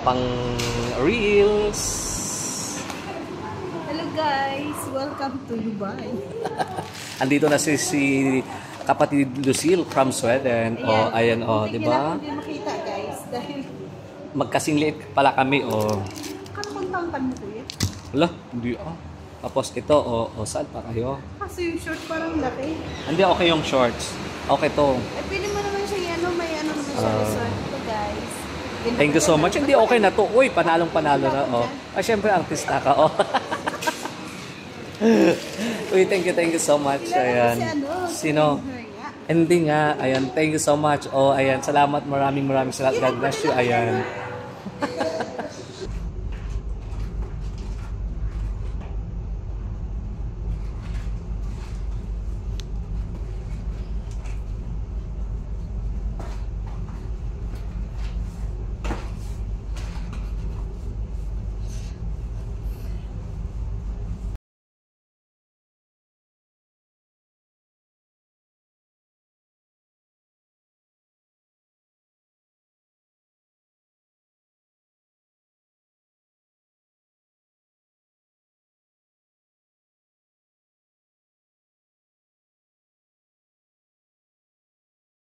Pang reels. Hello guys, welcome to Dubai. Andito na si kapatid Lucille from Sweden. Ayan, di ba? Hindi makita guys dahil Magkasing liit pala kami, kanong tangkan mo kuya. Wala, hindi Tapos ito, saan pa kayo? Kasi yung short parang laki. Hindi, okay yung shorts. Okay to. Eh pwede mo naman siya may ano naman siya resort ito guys. Thank you so much. Hindi, okay na to. Uy, panalong-panalo na. Syempre, artista ka. Uy, thank you so much. Ayan. Sino? Hindi nga. Ayan, thank you so much. Ayan, salamat. Maraming salamat. God bless you. Ayan.